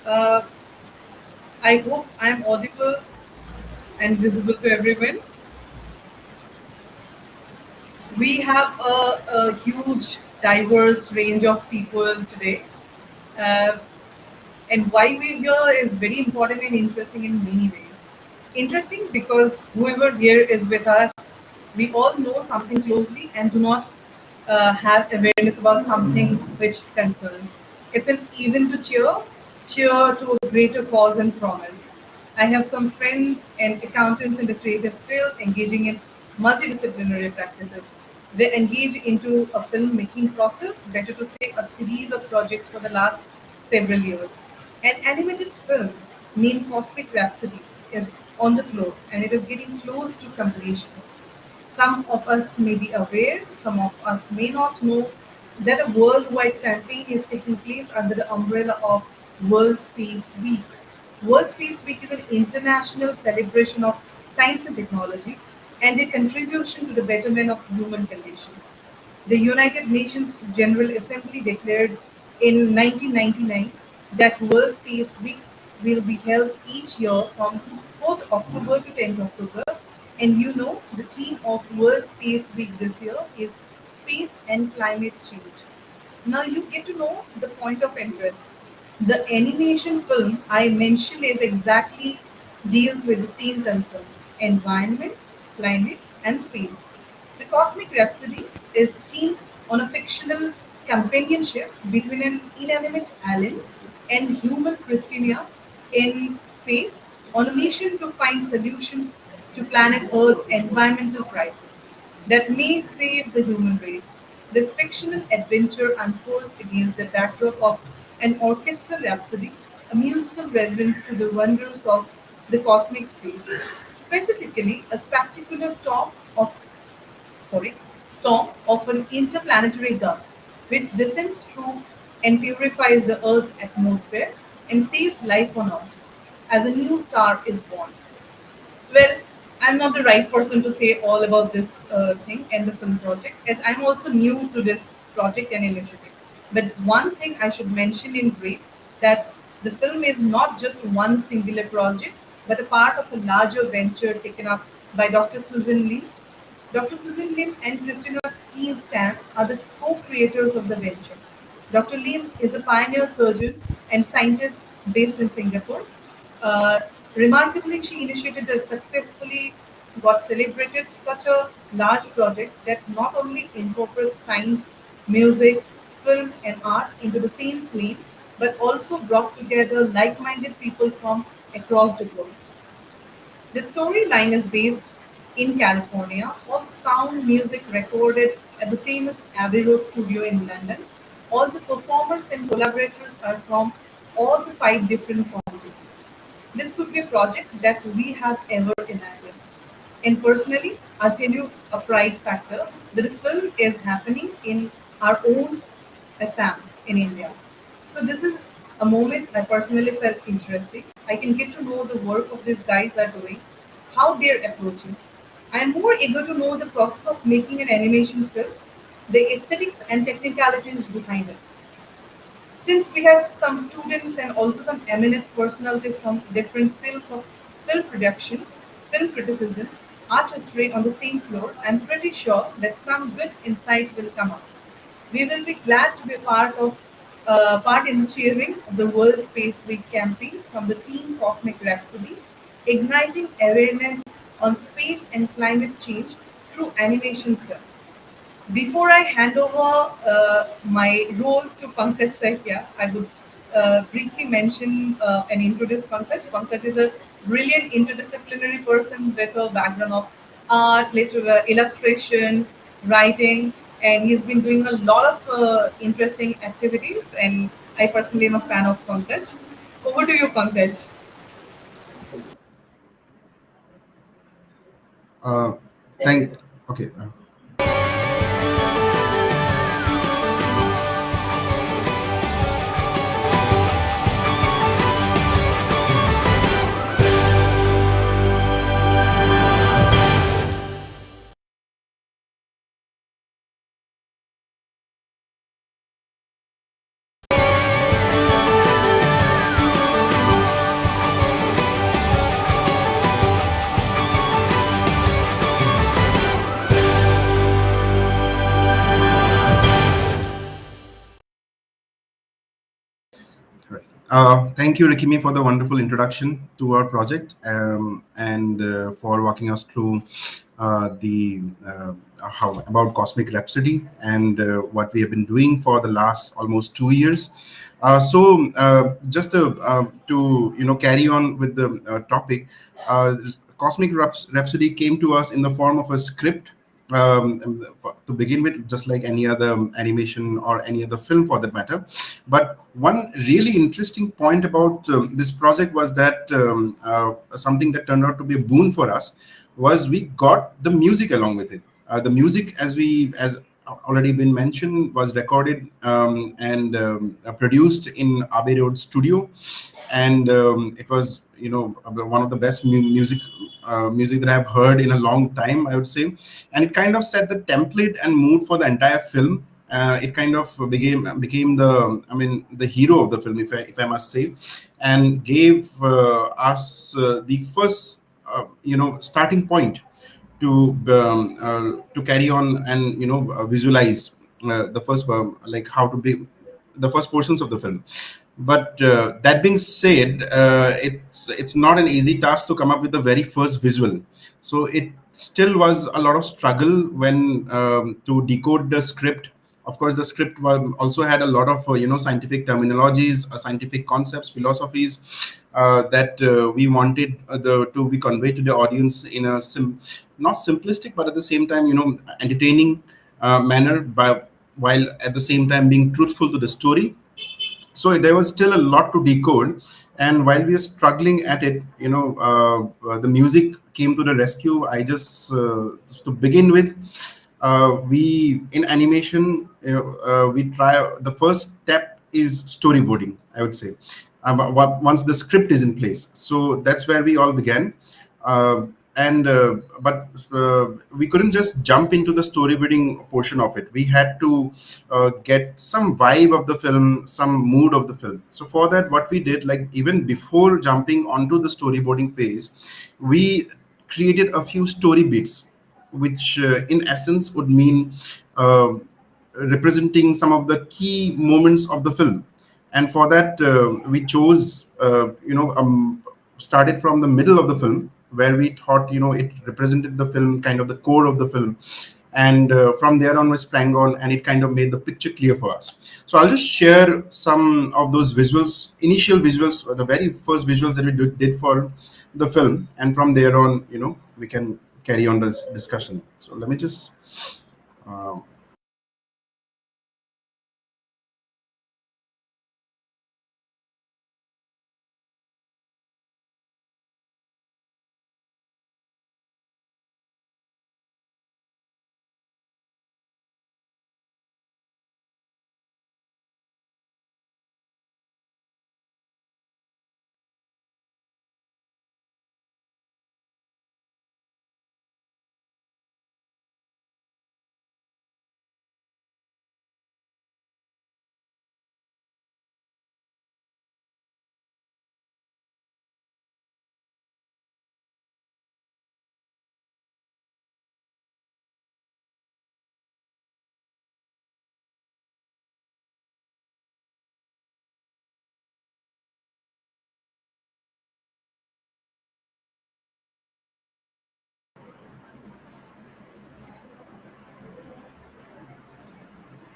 Uh, I hope I am audible and visible to everyone. We have a huge, diverse range of people today. Uh, and why we're here is very important and interesting in many ways. Interesting because whoever here is with us, we all know something closely and do not have awareness about something which concerns. It's an even to cheer to a greater cause and promise. I have some friends and accountants in the creative field engaging in multidisciplinary practices. They engage into a filmmaking process, better to say a series of projects for the last several years. An animated film named Cosmic Rhapsody is on the floor and it is getting close to completion. Some of us may be aware, some of us may not know that a worldwide campaign is taking place under the umbrella of World Space Week. World Space Week is an international celebration of science and technology and a contribution to the betterment of human condition. The United Nations General Assembly declared in 1999 that World Space Week will be held each year from 4th October to 10th October. And you know, the theme of World Space Week this year is space and climate change. Now you get to know the point of interest. The animation film I mentioned is exactly deals with the same concern: environment, climate, and space. The Cosmic Rhapsody is themed on a fictional companionship between an inanimate alien and human Christina in space on a mission to find solutions to planet Earth's environmental crisis that may save the human race. This fictional adventure unfolds against the backdrop of an orchestral rhapsody, a musical reference to the wonders of the cosmic space, specifically a spectacular sorry, storm of an interplanetary dust, which descends through and purifies the Earth's atmosphere and saves life on Earth as a new star is born. Well, I'm not the right person to say all about this thing and the film project, as I'm also new to this project and initiative. But one thing I should mention in brief that the film is not just one singular project, but a part of a larger venture taken up by Dr. Susan Lee. Dr. Susan Lim and Christina Stan are the co-creators of the venture. Dr. Lim is a pioneer surgeon and scientist based in Singapore. Uh, Remarkably, she initiated a successfully got celebrated such a large project that not only incorporates science, music, film, and art into the same plane, but also brought together like-minded people from across the globe. The storyline is based in California. All the sound music recorded at the famous Abbey Road studio in London. All the performers and collaborators are from all the five different continents. This could be a project that we have ever imagined. And personally, I'll tell you a pride factor that the film is happening in our own Assam in India. So this is a moment I personally felt interesting. I can get to know the work of these guys are doing, how they're approaching. I am more eager to know the process of making an animation film, the aesthetics and technicalities behind it. Since we have some students and also some eminent personalities from different fields of film production, film criticism, art history on the same floor, I'm pretty sure that some good insight will come up. We will be glad to be part in cheering the World Space Week campaign from the team Cosmic Rhapsody, igniting awareness on space and climate change through animation film. Before I hand over my role to Pankaj Saikia, I would briefly mention and introduce Pankaj. Pankaj is a brilliant interdisciplinary person with a background of art, illustrations, writing, and he's been doing a lot of interesting activities. And I personally am a fan of Pankaj. Over to you, Pankaj. Uh, thank. Okay. Uh, uh, thank. Okay. Uh, thank. Okay. Uh, thank. Okay. Uh, thank. Okay. Uh, thank. Okay. Uh, thank. Okay. Uh, thank. Okay. Uh, thank. Okay. Uh, thank. Okay. Uh, thank. Okay. Uh, thank. Okay. Uh, thank. Okay. Uh, thank. Okay. Uh, Thank you, Rikimi, for the wonderful introduction to our project, and for walking us through the how about Cosmic Rhapsody and what we have been doing for the last almost 2 years. Just to carry on with the topic, uh, Cosmic Rhapsody came to us in the form of a script, to begin with, just like any other animation or any other film for that matter. But one really interesting point about this project was that something that turned out to be a boon for us was we got the music along with it. The music, as already been mentioned, was recorded and produced in Abbey Road Studio, and it was one of the best music that I've heard in a long time, I would say, and it kind of set the template and mood for the entire film. It kind of became the, I mean, the hero of the film, if I must say, and gave us the first starting point to carry on and visualize the first like how to be the first portions of the film. But that being said, it's not an easy task to come up with the very first visual. So it still was a lot of struggle when to decode the script. Of course, the script also had a lot of scientific terminologies, scientific concepts, philosophies that we wanted to be conveyed to the audience in a not simplistic, but at the same time entertaining manner, by while at the same time being truthful to the story. So there was still a lot to decode, and while we were struggling at it, the music came to the rescue. I just To begin with, we in animation, we try, the first step is storyboarding, I would say, once the script is in place. So that's where we all began. And But we couldn't just jump into the storyboarding portion of it. We had to get some vibe of the film, some mood of the film. So for that, what we did, like even before jumping onto the storyboarding phase, we created a few story beats, which in essence would mean uh, representing some of the key moments of the film. And for that, we chose started from the middle of the film, where we thought it represented the film, kind of the core of the film. And from there on we sprang on, and it kind of made the picture clear for us. So I'll just share some of those visuals, initial visuals, the very first visuals that we did for the film, and from there on we can carry on this discussion. So let me just uh,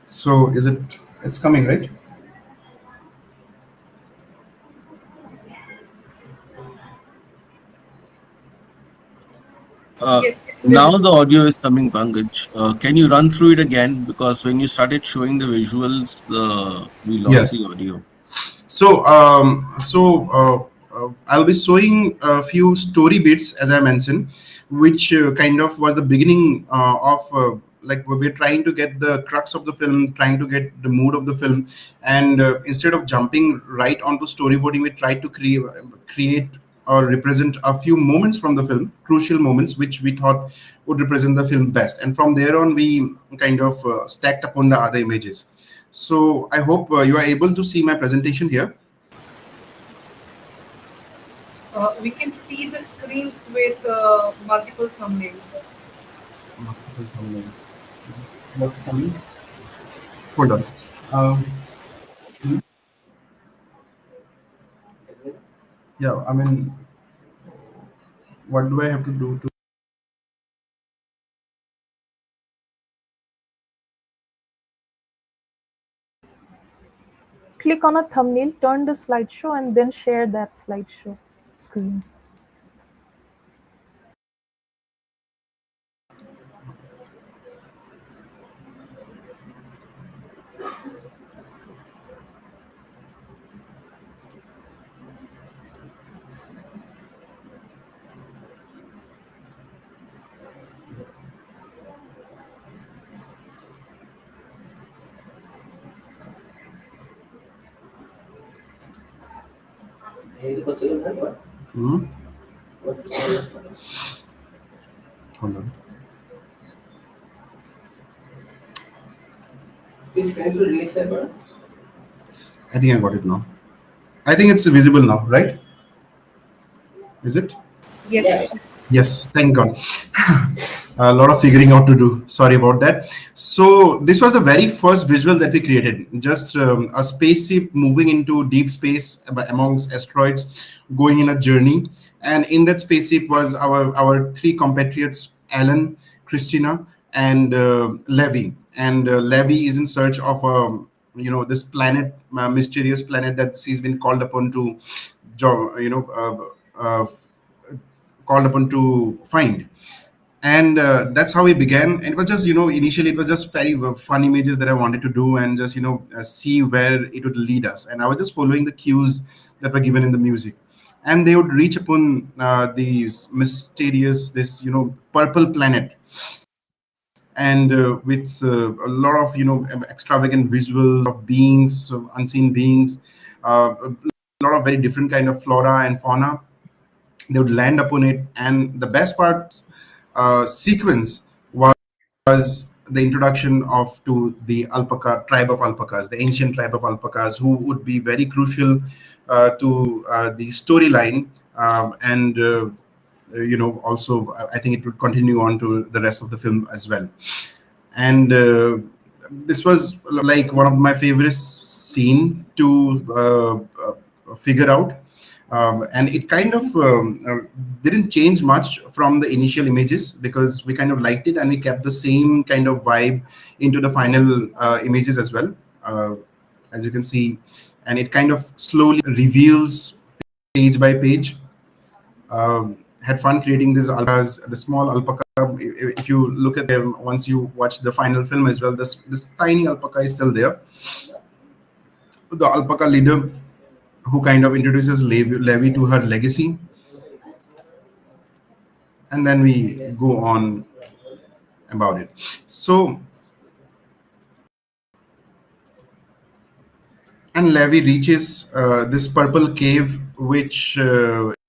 so is it, it's coming, right? Uh, Yes, it's Now still. the audio is coming, Pankaj. Can you run through it again? Because when you started showing the visuals, we lost Yes. the audio. I'll be showing a few story bits, as I mentioned, which kind of was the beginning of like we're trying to get the crux of the film, trying to get the mood of the film, and instead of jumping right onto storyboarding, we tried to create or represent a few moments from the film, crucial moments, which we thought would represent the film best. And from there on, we kind of stacked upon the other images. So I hope you are able to see my presentation here. We can see the screens with multiple thumbnails. Multiple thumbnails. Is it what's coming? Hold on. Um, Yeah, I mean, what do I have to do to? Click on a thumbnail, turn the slideshow, and then share that slideshow screen. Hmm? Hold on. I think I got it now. I think it's visible now, right? Is it? Yes. Yes, thank God. A lot of figuring out to do. Sorry about that. So this was the very first visual that we created. Just a spaceship moving into deep space amongst asteroids, going in a journey. And in that spaceship was our three compatriots, Alan, Christina, and Levi. And Levi is in search of this planet, mysterious planet that he's been called upon to, called upon to find. And that's how we began. And it was just, initially it was just very fun images that I wanted to do, and just see where it would lead us. And I was just following the cues that were given in the music, and they would reach upon these mysterious, this purple planet. And with a lot of extravagant visuals of beings, of unseen beings, a lot of very different kind of flora and fauna. They would land upon it, and the best part sequence was the introduction of to the alpaca tribe of alpacas, the ancient tribe of alpacas, who would be very crucial to the storyline. And also I think it would continue on to the rest of the film as well. And this was like one of my favorite scene to figure out. And it kind of didn't change much from the initial images, because we kind of liked it, and we kept the same kind of vibe into the final images as well, as you can see. And it kind of slowly reveals page by page. Had fun creating these alpacas, the small alpaca. If you look at them once you watch the final film as well, this tiny alpaca is still there. The alpaca leader who kind of introduces Levi to her legacy, and then we go on about it. So, and Levi reaches this purple cave, which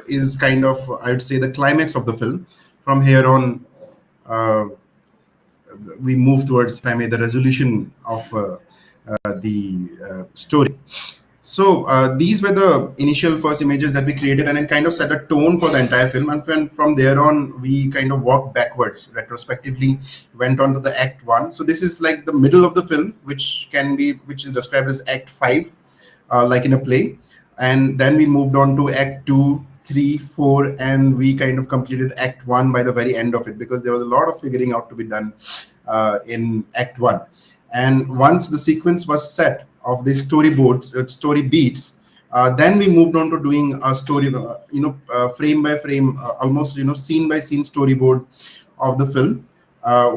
is kind of, I would say, the climax of the film. From here on, uh, we move towards, if I may, the resolution of the story. So these were the initial first images that we created, and it kind of set a tone for the entire film. And from there on, we kind of walked backwards, retrospectively, went on to the Act One. So this is like the middle of the film, which is described as Act Five, like in a play. And then we moved on to Act Two, Three, Four, and we kind of completed Act One by the very end of it, because there was a lot of figuring out to be done in Act One. And once the sequence was set of the storyboards, story beats, then we moved on to doing a story, frame by frame, almost scene by scene storyboard of the film,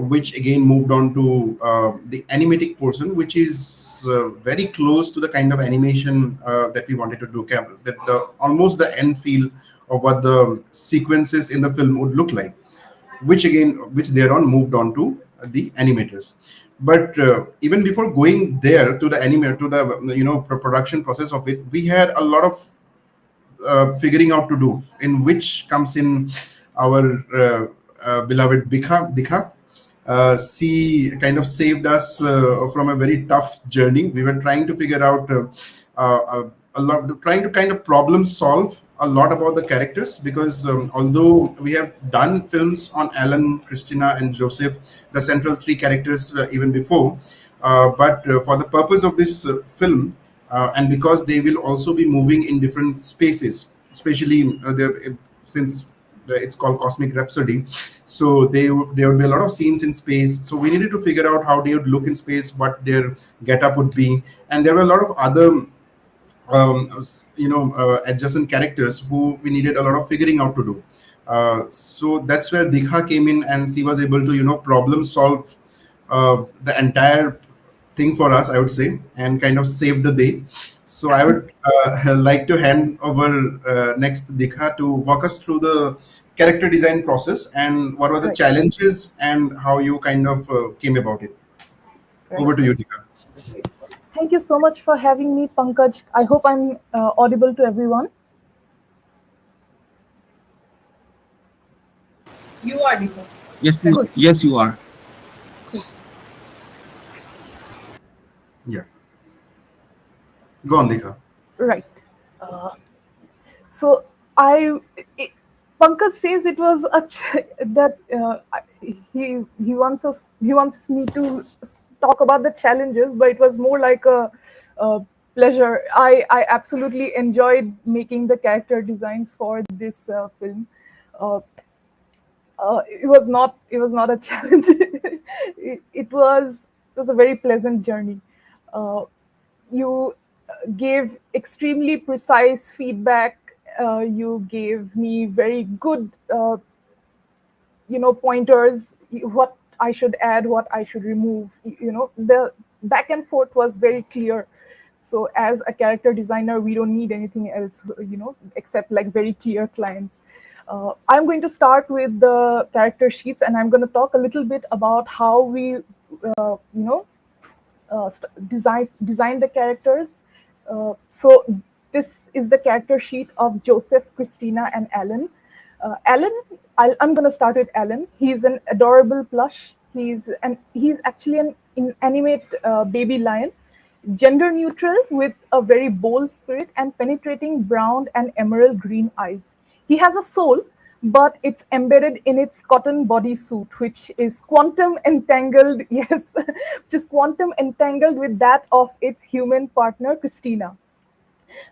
which again moved on to the animatic portion, which is very close to the kind of animation that we wanted to do. That almost the end feel of what the sequences in the film would look like, which thereon moved on to the animators. But even before going there to the animator, to the production process of it, we had a lot of figuring out to do, in which comes in our beloved Dikha. She kind of saved us from a very tough journey. We were trying to figure out a lot, trying to kind of problem solve a lot about the characters, because although we have done films on Alan, Christina, and Joseph, the central three characters, even before, but for the purpose of this film, and because they will also be moving in different especially since it's called Cosmic Rhapsody. So there would be a lot of scenes in space. So we needed to figure out how they would look in space, what their getup would be, and there were a lot of other adjacent characters who we needed a lot of figuring out to do. So that's where Dikha came in, and she was able to problem solve the entire thing for us, I would say, and kind of save the day. So I would like to hand over next to Dikha to walk us through the character design process and what were the Right. challenges and how you kind of came about it. Right. Over to you, Dikha. Thank you so much for having me, Pankaj. I hope I'm audible to everyone. You are Deepak. Good. Yes, you are. Cool. Yeah, go on, Dikha. Right. Uh, so I, it, Pankaj says it was that he wants me to talk about the challenges, but it was more like a pleasure. I absolutely enjoyed making the character designs for this film. Uh, it was not a challenge. It was a very pleasant journey. Uh, you gave extremely precise feedback. You gave me very good pointers, what I should add, what I should remove. The back and forth was very clear. So as a character designer, we don't need anything else, except like very clear clients. I'm going to start with the character sheets, and I'm going to talk a little bit about how we design the characters. So this is the character sheet of Joseph, Christina, and Alan. Alan, I'm going to start with Alan. He's an adorable plush. He's actually an inanimate baby lion, gender neutral with a very bold spirit and penetrating brown and emerald green eyes. He has a soul, but it's embedded in its cotton bodysuit, which is quantum entangled, yes, just quantum entangled with that of its human partner, Christina.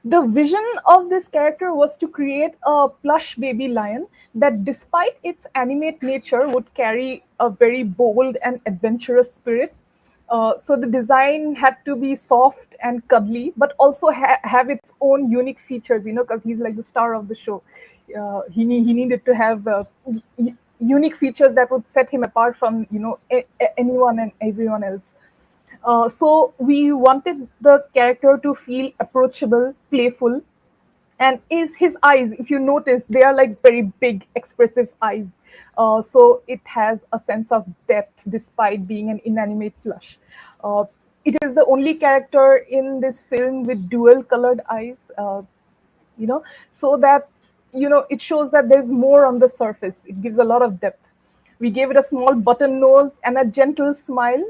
The vision of this character was to create a plush baby lion that, despite its animate nature, would carry a very bold and adventurous spirit. So the design had to be soft and cuddly, but also have its own unique features, because he's like the star of the show. He needed to have unique features that would set him apart from anyone and everyone else. So we wanted the character to feel approachable, playful, and is his eyes, if you notice, they are like very big expressive eyes. So it has a sense of depth despite being an inanimate plush. It is the only character in this film with dual colored eyes, you know so that it shows that there's more on the surface. It gives a lot of depth. We gave it a small button nose and a gentle smile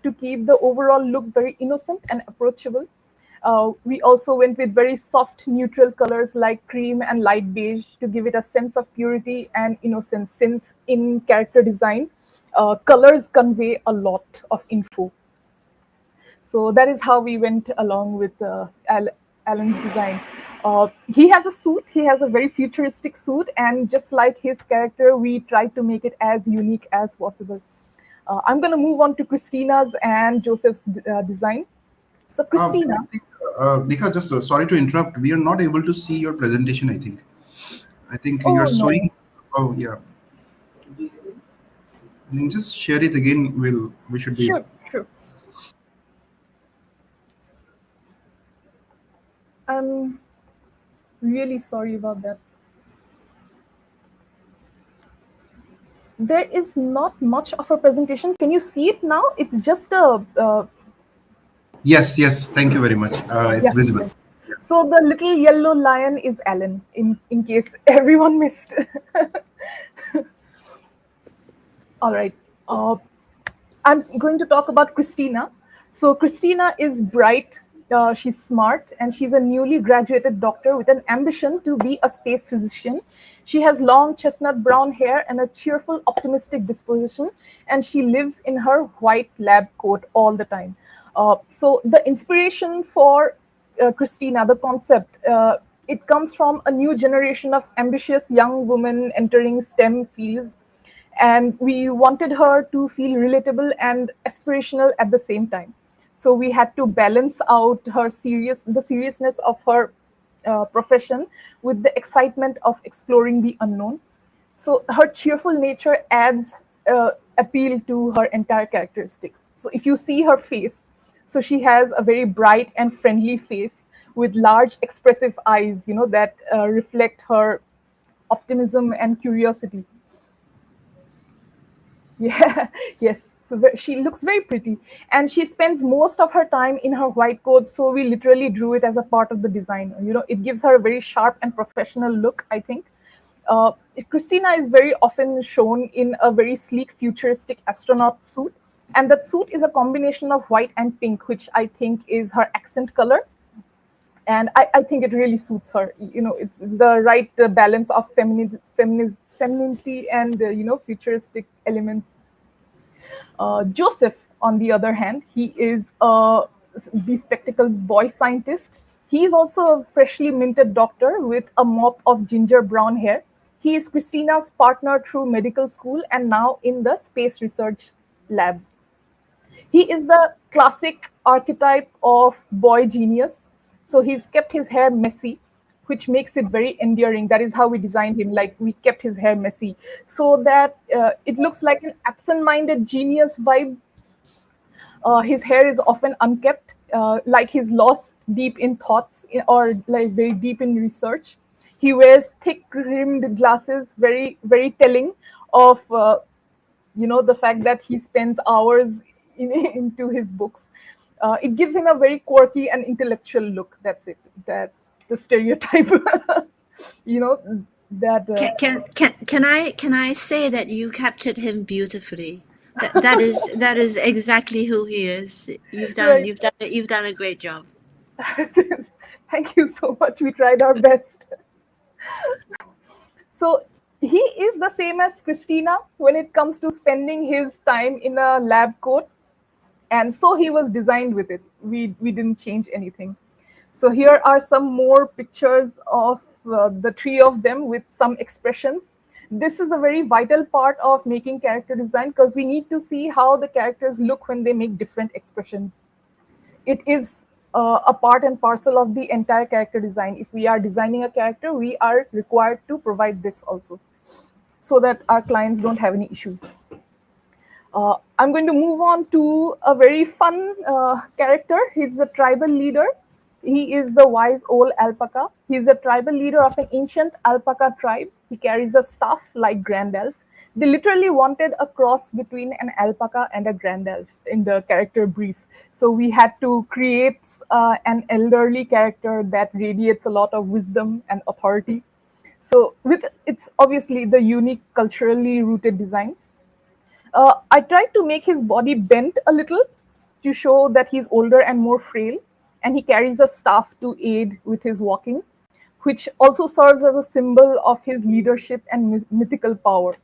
to keep the overall look very innocent and approachable. We also went with very soft neutral colors like cream and light beige to give it a sense of purity and innocence, since in character design, colors convey a lot of info. So that is how we went along with Alan's design. He has a suit. He has a very futuristic suit, and just like his character, we tried to make it as unique as possible. I'm going to move on to Christina's and Joseph's design. So Christina, I think, Dikha, just sorry to interrupt. We are not able to see your presentation, I think. I think you're oh no, showing. Oh, yeah. I think just share it again. We should be. sure, sure. I'm really sorry about that. There is not much of a presentation. Can you see it now? It's just a Yes, yes. Thank you very much. It's yeah. visible. Right. So the little yellow lion is Alan, in case everyone missed. All right. I'm going to talk about Christina. So Christina is bright, she's smart, and she's a newly graduated doctor with an ambition to be a space physician. She has long chestnut brown hair and a cheerful, optimistic disposition, and she lives in her white lab coat all the time. So the inspiration for Christina, the concept. It comes from a new generation of ambitious young women entering STEM fields, and we wanted her to feel relatable and aspirational at the same time. So we had to balance out the seriousness of her profession with the excitement of exploring the unknown. So her cheerful nature adds appeal to her entire characteristic. So if you see her face, so she has a very bright and friendly face with large expressive eyes, that reflect her optimism and curiosity. Yeah, yes. So she looks very pretty, and she spends most of her time in her white coat. So we literally drew it as a part of the design. It gives her a very sharp and professional look, I think. Uh, Christina is very often shown in a very sleek, futuristic astronaut suit, and that suit is a combination of white and pink, which I think is her accent color. And I think it really suits her. It's the right balance of femininity and futuristic elements. Joseph, on the other hand, he is a bespectacled boy scientist. He is also a freshly minted doctor with a mop of ginger brown hair. He is Christina's partner through medical school and now in the space research lab. He is the classic archetype of boy genius. So he's kept his hair messy, which makes it very endearing. That is how we designed him. Like, we kept his hair messy so that it looks like an absent-minded genius vibe. His hair is often unkept, like he's lost deep in thoughts or like very deep in research. He wears thick rimmed glasses, very very telling of the fact that he spends hours into his books. It gives him a very quirky and intellectual look. That's it. That's the stereotype. you know that Can I say that you captured him beautifully? That is exactly who he is. You've done Right. you've done you've done a great job. Thank you so much. We tried our best. So he is the same as Christina when it comes to spending his time in a lab coat, and so he was designed with it. We didn't change anything. So here are some more pictures of the three of them with some expressions. This is a very vital part of making character design because we need to see how the characters look when they make different expressions. It is a part and parcel of the entire character design. If we are designing a character, we are required to provide this also so that our clients don't have any issues. I'm going to move on to a very fun character. He's a tribal leader. He is the wise old alpaca. He's a tribal leader of an ancient alpaca tribe. He carries a staff like Grand Elf. They literally wanted a cross between an alpaca and a Grand Elf in the character brief. So we had to create an elderly character that radiates a lot of wisdom and authority. So with it's obviously the unique culturally rooted design. I tried to make his body bent a little to show that he's older and more frail, and he carries a staff to aid with his walking, which also serves as a symbol of his leadership and mythical power.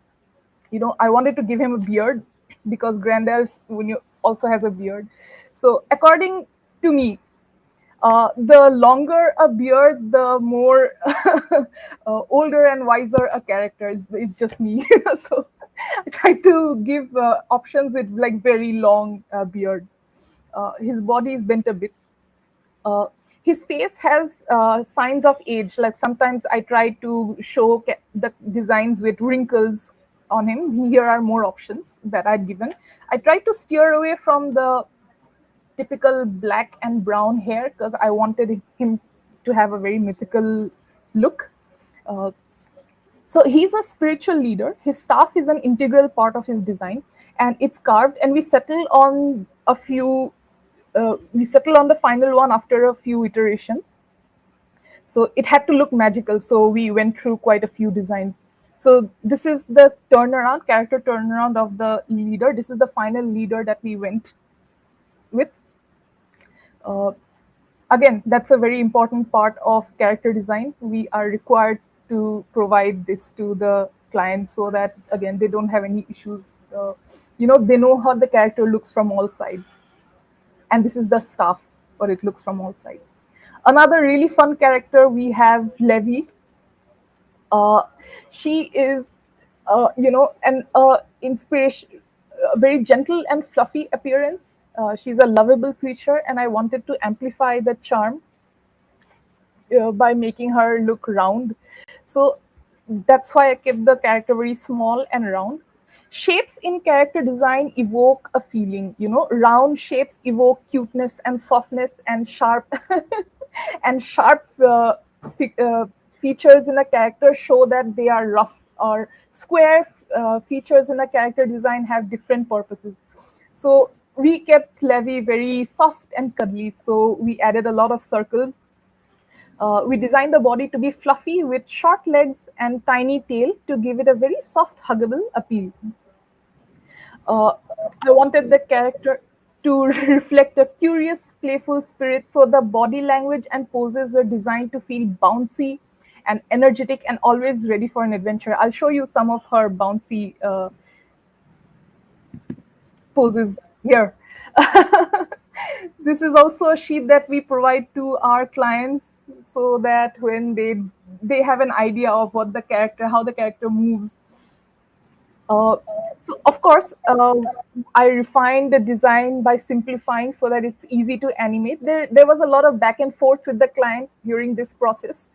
I wanted to give him a beard because Grandel also has a beard. So, according to me, the longer a beard, the more older and wiser a character. It's just me. So I try to give options with like very long beard. His body is bent a bit. Uh, his face has signs of age. Like sometimes I try to show the designs with wrinkles on him. Here are more options that I'd given. I try to steer away from the typical black and brown hair because I wanted him to have a very mythical look. Uh, so he's a spiritual leader. His staff is an integral part of his design, and it's carved. And we settle on a few. We settle on the final one after a few iterations. So it had to look magical. So we went through quite a few designs. So this is the character turnaround of the leader. This is the final leader that we went with. Uh, Again, that's a very important part of character design. We are required to provide this to the client so that, again, they don't have any issues. They know how the character looks from all sides. And this is the staff, or it looks from all sides. Another really fun character, we have Levy. Uh, she is, an inspiration, a very gentle and fluffy appearance. She's a lovable creature, and I wanted to amplify the charm by making her look round. So that's why I kept the character very small and round. Shapes in character design evoke a feeling. Round shapes evoke cuteness and softness, and sharp and sharp fe- uh, features in a character show that they are rough, or square features in a character design have different purposes. So we kept Levy very soft and cuddly. So we added a lot of circles. We designed the body to be fluffy with short legs and tiny tail to give it a very soft, huggable appeal. Uh, I wanted the character to reflect a curious, playful spirit, so the body language and poses were designed to feel bouncy and energetic and always ready for an adventure. I'll show you some of her bouncy poses here. This is also a sheet that we provide to our clients, so that when they have an idea of what the character, how the character moves. So of course, I refined the design by simplifying so that it's easy to animate. There was a lot of back and forth with the client during this process.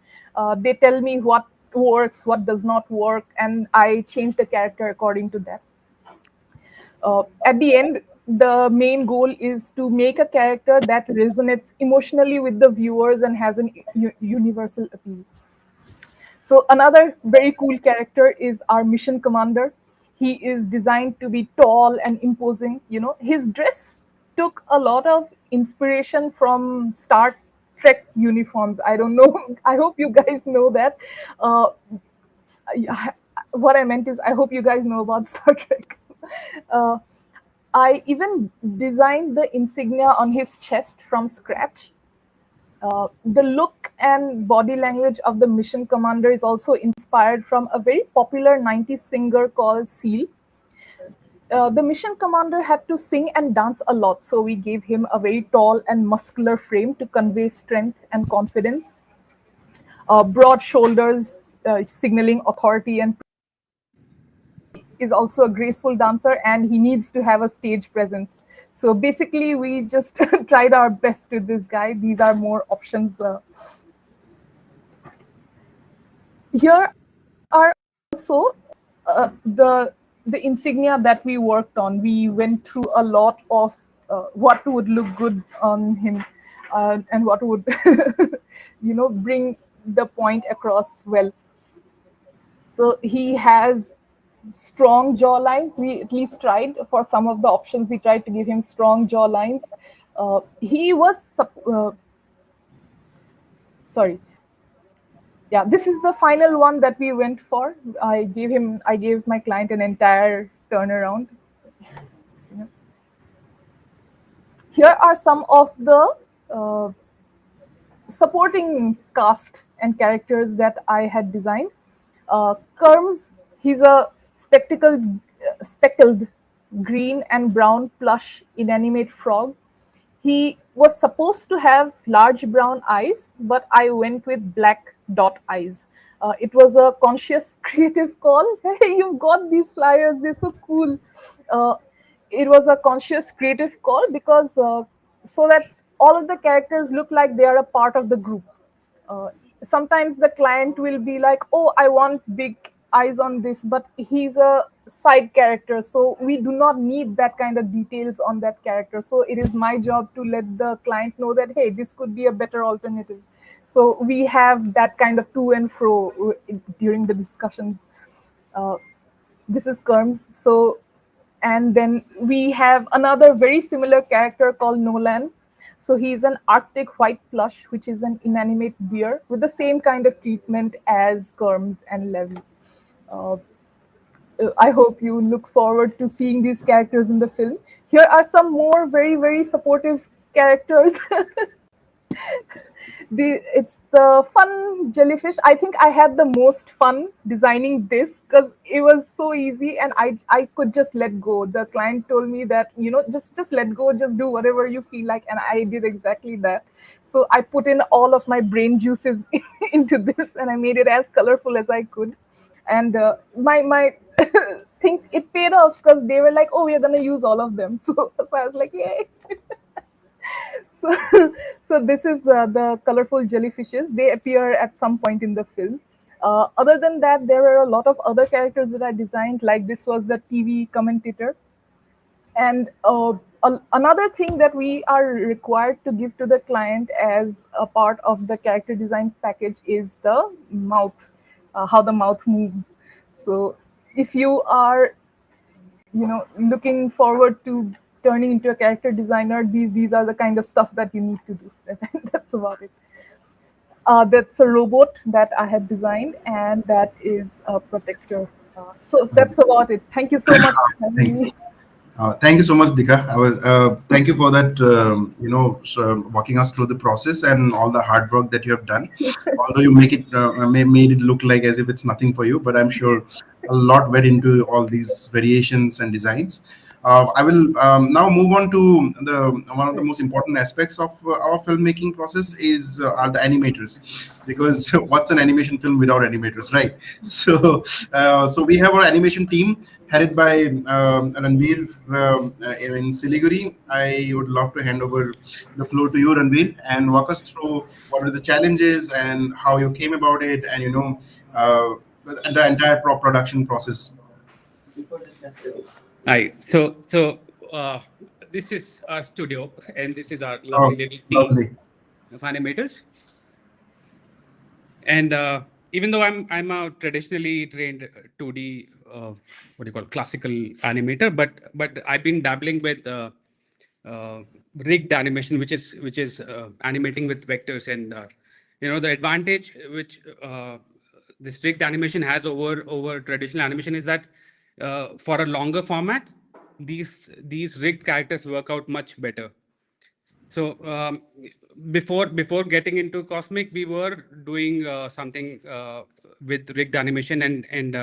They tell me what works, what does not work, and I change the character according to that. At the end, the main goal is to make a character that resonates emotionally with the viewers and has an universal appeal. So another very cool character is our mission commander. He is designed to be tall and imposing. His dress took a lot of inspiration from Star Trek uniforms. I don't know. I hope you guys know that. Uh, what I meant is, I hope you guys know about Star Trek. Uh, I even designed the insignia on his chest from scratch. The look and body language of the mission commander is also inspired from a very popular 90s singer called Seal. The mission commander had to sing and dance a lot, so we gave him a very tall and muscular frame to convey strength and confidence. Broad shoulders, signaling authority, and is also a graceful dancer, and he needs to have a stage presence. So basically, we just tried our best with this guy. These are more options. Here are also the insignia that we worked on. We went through a lot of what would look good on him, and what would bring the point across well. So he has strong jaw lines. We at least tried for some of the options. We tried to give him strong jaw lines. He was sorry. Yeah, this is the final one that we went for. I gave my client an entire turnaround. Here are some of the uh, supporting cast and characters that I had designed. Kerms, he's a speckled green and brown plush inanimate frog. He was supposed to have large brown eyes, but I went with black dot eyes. It was a conscious creative call. Hey, you've got these flyers, they're so cool. Uh, it was a conscious creative call because so that all of the characters look like they are a part of the group. uh, Sometimes the client will be like, oh, I want big eyes on this, but he's a side character, so we do not need that kind of details on that character. So it is my job to let the client know that, hey, this could be a better alternative. So we have that kind of to and fro during the discussions. uh, this is Kerms. So, and then we have another very similar character called Nolan. So he's an Arctic white plush, which is an inanimate bear with the same kind of treatment as Kerms and Levy. Uh, I hope you look forward to seeing these characters in the film. Here are some more very, very supportive characters. It's the fun jellyfish. I think I had the most fun designing this because it was so easy and I could just let go. The client told me that, just let go, just do whatever you feel like, and I did exactly that. So I put in all of my brain juices into this and I made it as colorful as I could. And my think it paid off because they were like, oh, we're gonna use all of them. So I was like, yay. So, so this is the colorful jellyfishes. They appear at some point in the film. Other than that, there were a lot of other characters that I designed. Like this was the TV commentator, and another thing that we are required to give to the client as a part of the character design package is the mouth, how the mouth moves. So if you are looking forward to turning into a character designer, these are the kind of stuff that you need to do. That's about it. That's a robot that I have designed, and that is a protector. So that's about it. Thank you so much for having Thank me. Thank you so much, Dika. Thank you for that. Walking us through the process and all the hard work that you have done. Although you made it look like as if it's nothing for you, but I'm sure a lot went into all these variations and designs. I will now move on to the one of the most important aspects of our filmmaking process is are the animators, because what's an animation film without animators, right? So we have our animation team headed by Ranveer in Siliguri. I would love to hand over the floor to you, Ranveer, and walk us through what are the challenges and how you came about it, and the entire production process. Hi. So this is our studio, and this is our lovely Oh, little team lovely. of animators. And even though I'm a traditionally trained 2D, what do you call classical animator, but I've been dabbling with uh, rigged animation, which is animating with vectors, and the advantage which this rigged animation has over traditional animation is that for a longer format, these rigged characters work out much better. So before getting into Cosmic, we were doing something with rigged animation, and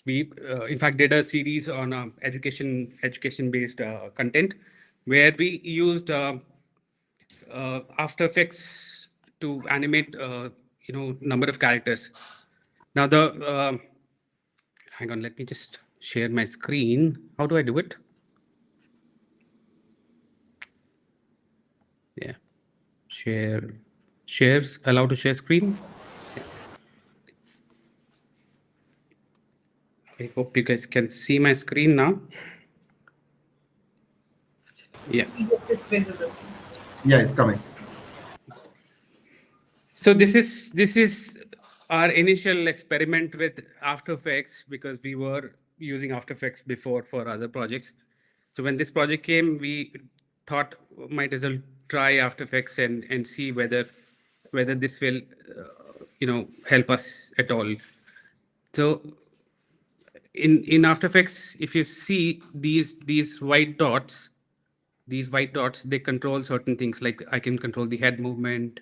we in fact did a series on education based content, where we used After Effects to animate number of characters. Now the hang on, let me just share my screen. How do I do it? Yeah, share shares allow to share screen. Yeah. I hope you guys can see my screen now. Yeah. Yes, it's visible. Yeah, it's coming. So this is our initial experiment with After Effects, because we were using After Effects before for other projects. So when this project came, we thought might as well try After Effects and see whether this will help us at all. So in After Effects, if you see these white dots, they control certain things. Like I can control the head movement,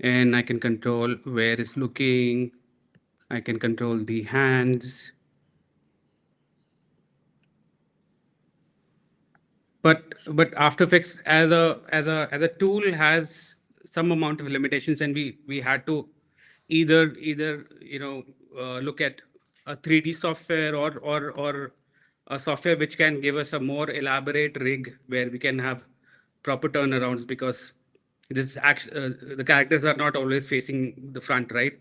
and I can control where it's looking. I can control the hands. But After Effects as a tool has some amount of limitations, and we had to either look at a 3D software, or a software which can give us a more elaborate rig where we can have proper turnarounds, because the characters are not always facing the front, right?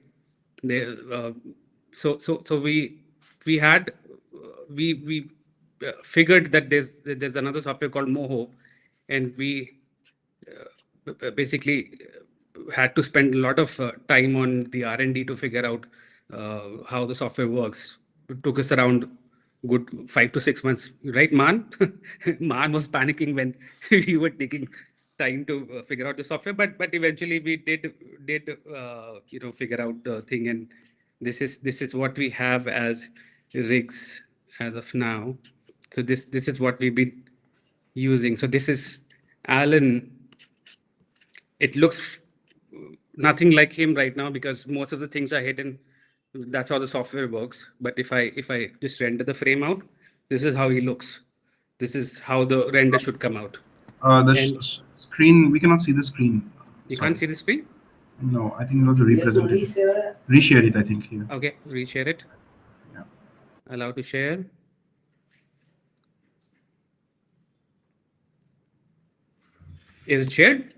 They so we had we figured that there's another software called Moho, and we basically had to spend a lot of time on the R&D to figure out how the software works. It took us around good 5 to 6 months, right, Man? Man was panicking when we were taking time to figure out the software, but eventually we did figure out the thing, and this is what we have as rigs as of now. So this is what we've been using. So this is Alan. It looks nothing like him right now because most of the things are hidden. That's how the software works. But if I just render the frame out, this is how he looks. This is how the render should come out. The And screen, we cannot see the screen. you Sorry. can't see the screen? No, I think you have to represent it. Reshare it, I think. Yeah. Okay, reshare it. Yeah. Allow to share. Is it shared?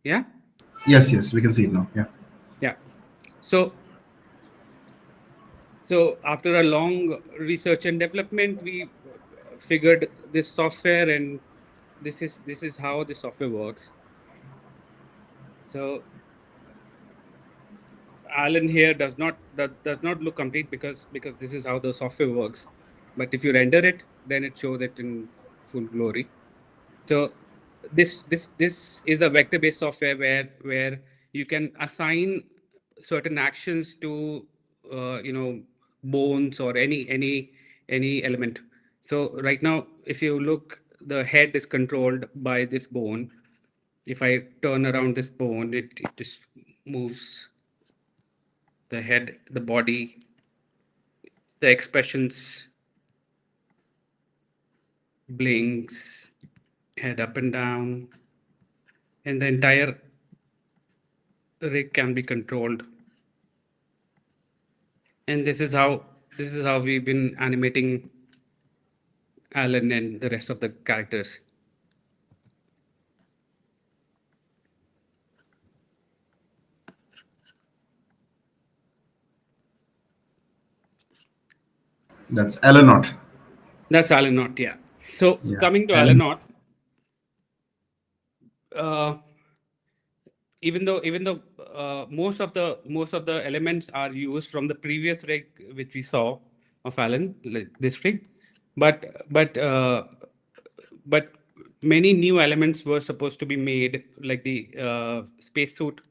Yeah? Yes, yes, we can see it now. Yeah. Yeah. So after a long research and development, we figured this software, and this is how the software works. So Alan here does not look complete because this is how the software works. But if you render it, then it shows it in full glory. So this is a vector-based software where you can assign certain actions to bones or any element. So right now, if you look, the head is controlled by this bone. If I turn around this bone, it just moves the head, the body, the expressions, blinks, head up and down, and the entire rig can be controlled. And this is how we've been animating Alan and the rest of the characters. That's Eleanor. That's Alan Knott, yeah. So Yeah. coming to And Alan Knott, even though most of the elements are used from the previous rig which we saw of Alan, like this rig, but many new elements were supposed to be made, like the spacesuit,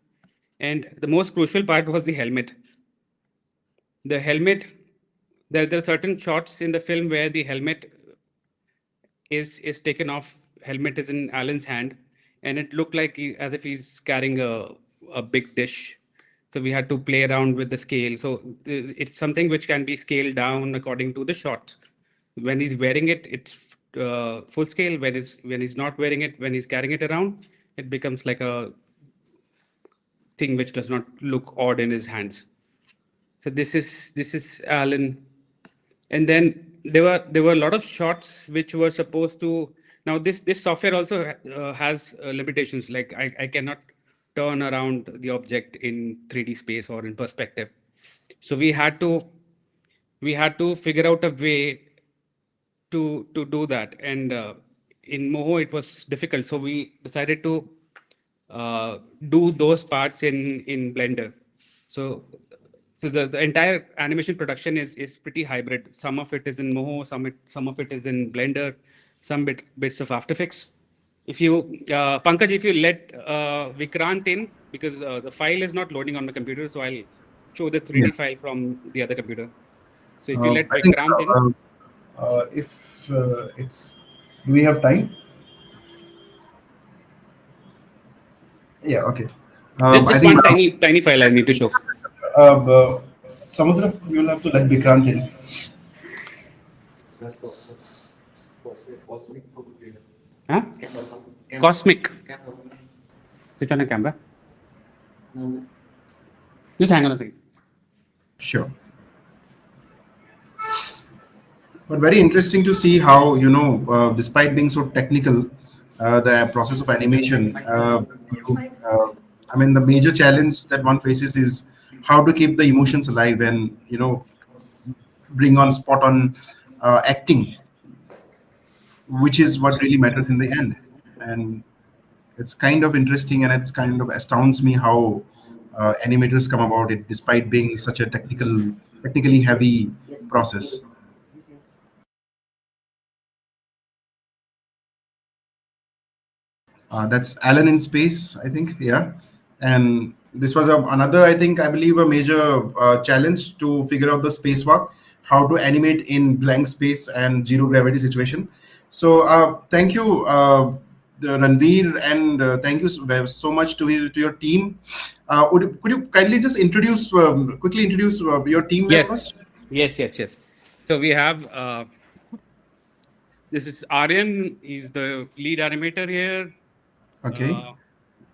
and the most crucial part was the helmet. The helmet, there are certain shots in the film where the helmet is taken off. Helmet is in Alan's hand, and it looked like as if he's carrying a big dish. So we had to play around with the scale. So it's something which can be scaled down according to the shot. When he's wearing it, it's full scale. When he's not wearing it, when he's carrying it around, it becomes like a thing which does not look odd in his hands. So this is Alan, and then there were a lot of shots which were supposed to. Now this software also has limitations. Like I cannot turn around the object in 3D space or in perspective. So we had to figure out a way to do that, and in Moho it was difficult. So we decided to do those parts in Blender. So the entire animation production is pretty hybrid. Some of it is in Moho, some of it is in Blender, some bits of After Effects. If you Pankaj, if you let Vikrant in, because the file is not loading on my computer, so I'll show the 3D yeah, file from the other computer. So if you let I think Vikrant in, if it's, do we have time? Yeah, okay. just I just think one tiny file I need to show. Samudra, you will have to let Vikrant in. Huh? Cosmic. Switch on the camera. Just hang on a second. Sure. But very interesting to see how, despite being so technical, the process of animation, I mean, the major challenge that one faces is how to keep the emotions alive and, bring on spot on acting, which is what really matters in the end. And it's kind of interesting, and it's kind of astounds me how animators come about it, despite being such a technically heavy process. That's Alan in space, I think. Yeah, and this was another, I believe, a major challenge to figure out the spacewalk, how to animate in blank space and zero gravity situation. So thank you, Ranveer, and thank you so much to your team. Could you kindly just quickly introduce your team Yes, members? yes, yes, yes. So we have this is Aryan. He's the lead animator here. Okay. Uh,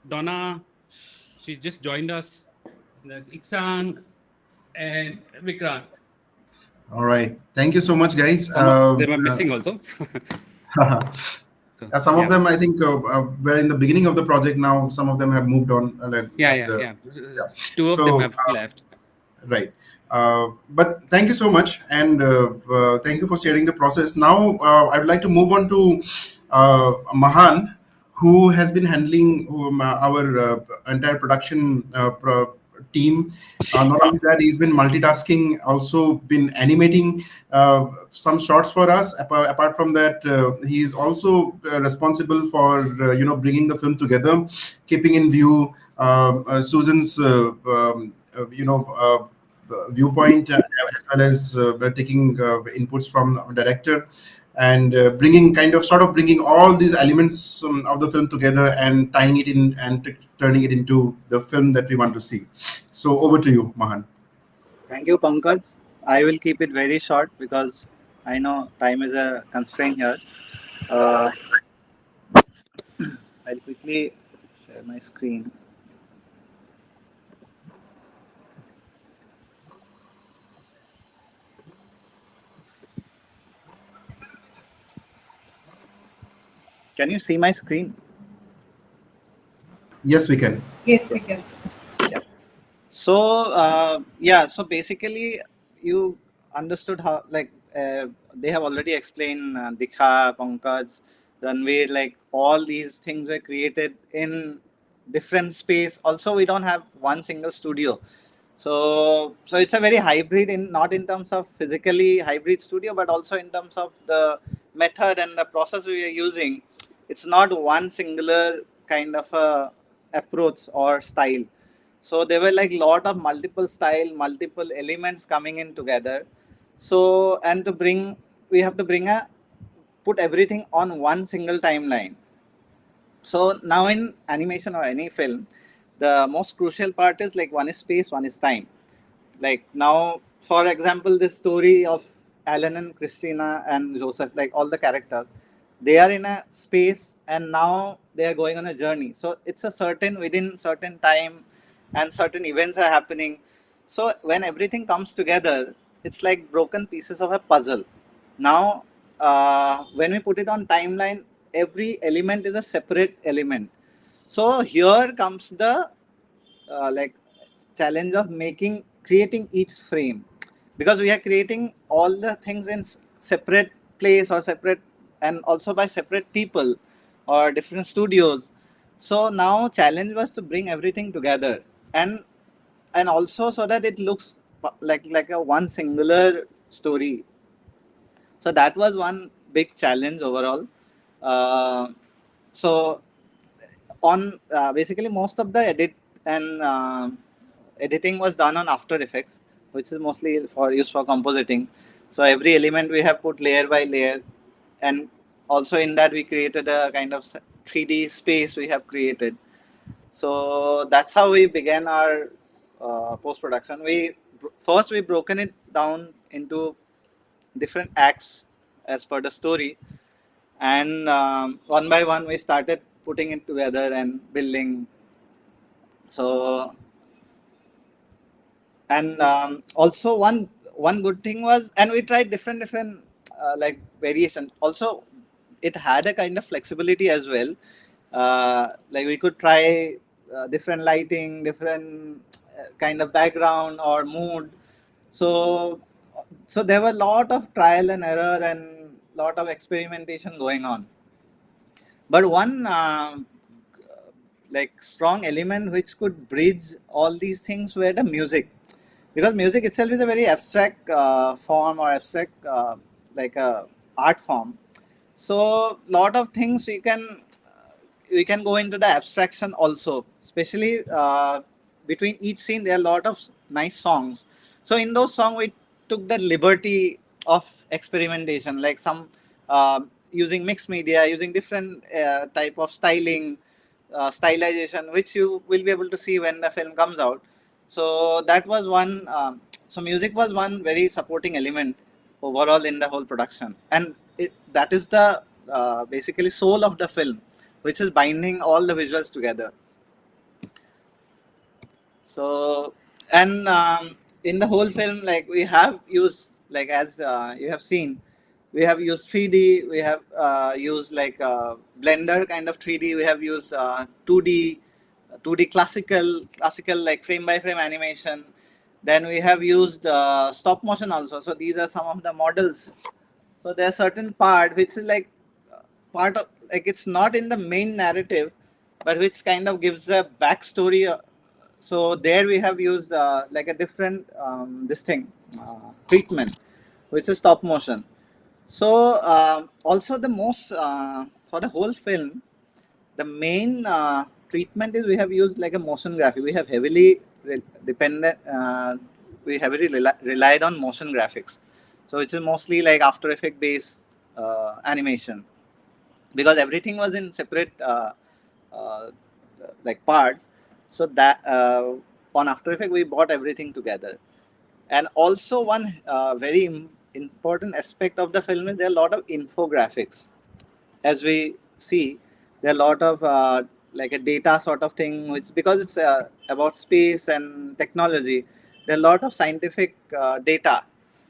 Donna, she just joined us. There's Iksan and Vikrant. All right. Thank you so much, guys. Some of them are missing also. So Some of yeah, them, I think, were in the beginning of the project. Now, some of them have moved on and yeah, left yeah, the. yeah. Yeah. Two of them So, have left. right. But thank you so much, and thank you for sharing the process. Now, I would like to move on to Mahan, who has been handling our entire production team. Not only that, he's been multitasking, also been animating some shots for us. Apart from that, he's also responsible for bringing the film together, keeping in view Susan's viewpoint, as well as taking inputs from the director, and bringing all these elements of the film together and tying it in and turning it into the film that we want to see. So over to you, Mahan. Thank you, Pankaj. I will keep it very short because I know time is a constraint here. Uh, I'll quickly share my screen. Can you see my screen? Yes, we can. Yes, we can. Yeah. So yeah, so basically you understood how they have already explained Dikha, Pankaj, Ranveer, like all these things were created in different space. Also, we don't have one single studio. So it's a very hybrid in not in terms of physically hybrid studio, but also in terms of the method and the process we are using. It's not one singular kind of a approach or style. So there were like lot of multiple style, multiple elements coming in together. So and to bring we have to bring a put everything on one single timeline. So now in animation or any film, the most crucial part is like one is space, one is time. Like now, for example, this story of Alan and Christina and Joseph, like all the characters, they are in a space and now they are going on a journey. So it's a certain within certain time and certain events are happening. So when everything comes together, it's like broken pieces of a puzzle. Now, when we put it on timeline, every element is a separate element. So here comes the like challenge of creating each frame, because we are creating all the things in separate place or separate and also by separate people or different studios. So now challenge was to bring everything together and also so that it looks like a one singular story. So that was one big challenge overall. uh, so on basically most of the editing was done on After Effects, which is mostly for used for compositing. So every element we have put layer by layer, and also in that we created a kind of 3D space we have created. So that's how we began our post production. We broken it down into different acts as per the story, and one by one we started putting it together and building. So and also one good thing was, and we tried different like variation also. It had a kind of flexibility as well. Like we could try different lighting, different kind of background or mood. So so there were a lot of trial and error and lot of experimentation going on. But one like strong element which could bridge all these things were the music, because music itself is a very abstract form or abstract like a art form. So lot of things we can go into the abstraction also, especially between each scene there are a lot of nice songs. So in those songs we took the liberty of experimentation, like some uh, using mixed media, using different type of styling, stylization, which you will be able to see when the film comes out. So that was one. So music was one very supporting element overall in the whole production, and that is the basically soul of the film, which is binding all the visuals together. So, and in the whole film, like we have used, like as you have seen, we have used 3D, we have used like Blender kind of 3D, we have used 2D, 2D classical like frame by frame animation. Then we have used stop motion also. So these are some of the models. So there are certain part which is like part of, like it's not in the main narrative, but which kind of gives a backstory. So there we have used like a different this thing treatment, which is stop motion. So also the most for the whole film, the main treatment is we have used like a motion graphic. We have heavily dependent. We heavily relied on motion graphics, so it's mostly like After Effect based animation, because everything was in separate uh, like parts. So that on After Effect we bought everything together. And also one very important aspect of the film is there are a lot of infographics. As we see, there are a lot of like a data sort of thing, which because it's about space and technology, there are a lot of scientific data.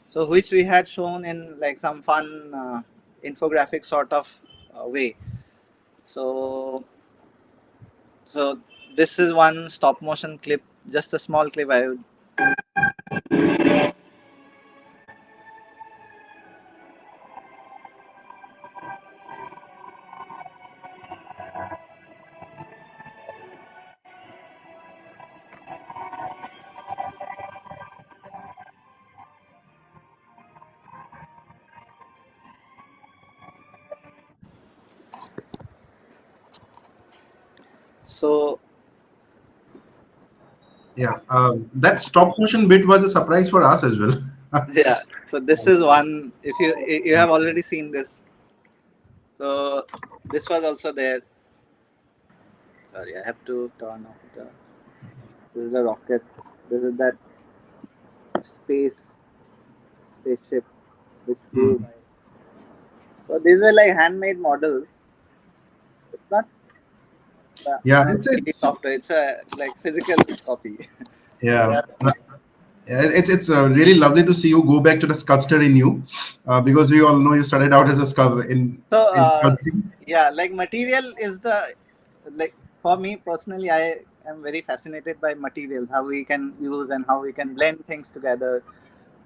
So which we had shown in like some fun infographic sort of way. So so this is one stop motion clip, just a small clip. So Yeah, that stop motion bit was a surprise for us as well. yeah, so this is one. If you have already seen this, so this was also there. Sorry, I have to turn off the. This is the rocket. This is that spaceship which flew Hmm. by. So these were like handmade models. It's not Yeah, not it's 3D it's software. It's a like physical copy. yeah. Yeah. It's really lovely to see you go back to the sculptor in you, because we all know you started out as a So in sculpting. yeah, like material is the like for me personally, I am very fascinated by materials, how we can use and how we can blend things together.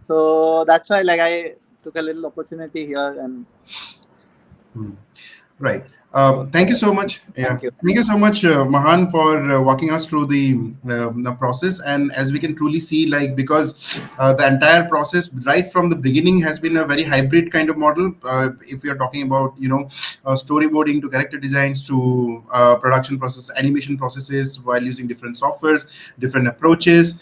So that's why like I took a little opportunity here and Hmm. Right. so Thank you so much. Yeah. thank you. Thank you so much, Mahan, for walking us through the process. And as we can truly see, like, because the entire process right from the beginning has been a very hybrid kind of model. If we are talking about, storyboarding to character designs to production process, animation processes while using different softwares, different approaches,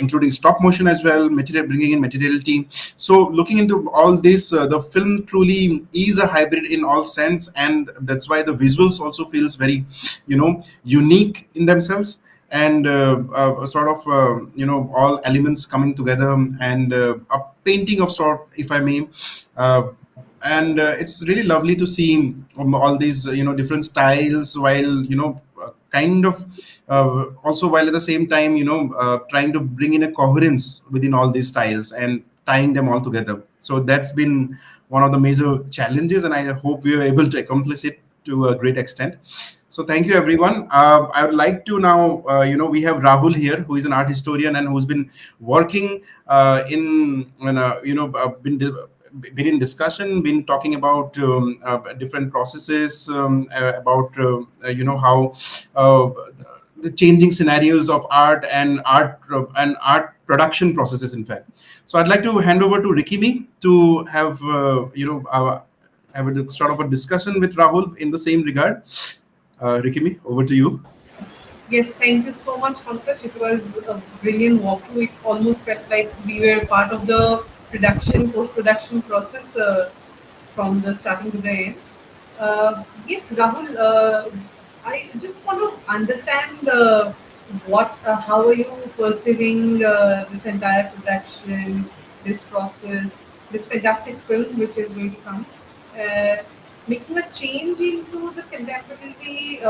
including stop motion as well, material, bringing in materiality. So looking into all this, the film truly is a hybrid in all sense, and that's why the visuals also feels very, unique in themselves, and sort of, all elements coming together, and a painting of sort, if I may. Uh, and it's really lovely to see all these, different styles, while, kind of, also while at the same time, trying to bring in a coherence within all these styles and tying them all together. So that's been one of the major challenges, and I hope we were able to accomplish it to a great extent. So thank you, everyone. I would like to now, we have Rahul here, who is an art historian and who's been working been in discussion, been talking about different processes, about how uh, the changing scenarios of art and art production processes. In fact, so I'd like to hand over to Rikimi to have have a sort of a discussion with Rahul in the same regard. Rikimi, over to you. Yes, thank you so much, Pankaj. It was a brilliant walkthrough. It almost felt like we were part of the post-production process from the starting to the end. Yes, Rahul. I just want to understand how are you perceiving this entire production, this process, this fantastic film which is going to come, uh, making a change into the contemporary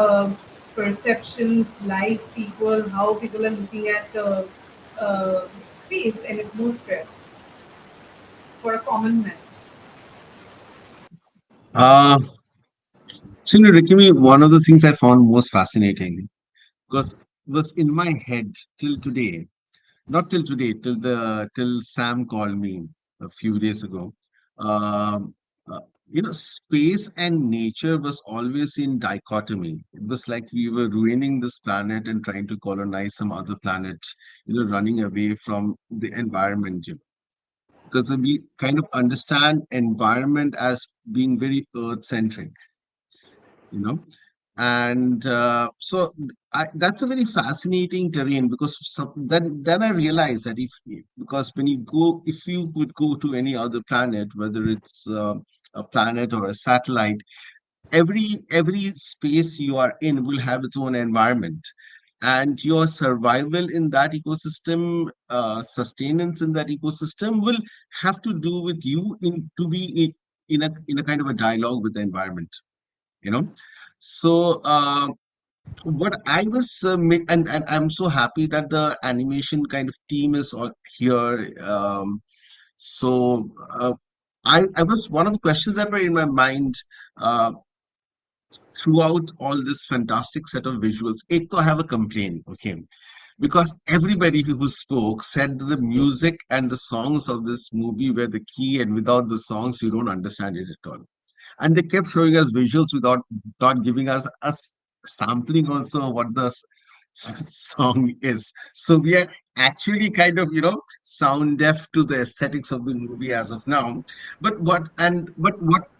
perceptions, life, people, how people are looking at space and atmosphere for a common man. Uh, so, Rikimi, one of the things I found most fascinating because was in my head till today, not till today, till Sam called me a few days ago. Um, Space and nature was always in dichotomy. It was like we were ruining this planet and trying to colonize some other planet, running away from the environment. Because we kind of understand environment as being very earth centric, you know and that's a very fascinating terrain because then I realized that because when you go if you would go to any other planet, whether it's a planet or a satellite, every space you are in will have its own environment, and your survival in that ecosystem, sustenance in that ecosystem will have to do with you in a kind of a dialogue with the environment, you know so what I was and I'm so happy that the animation kind of team is all here. So I was one of the questions that were in my mind uh, throughout all this fantastic set of visuals. Ek to I have a complaint, okay, because everybody who spoke said the music and the songs of this movie were the key, and without the songs you don't understand it at all. And they kept showing us visuals without not giving us a sampling also of what the song is. So we are actually kind of sound deaf to the aesthetics of the movie as of now. But what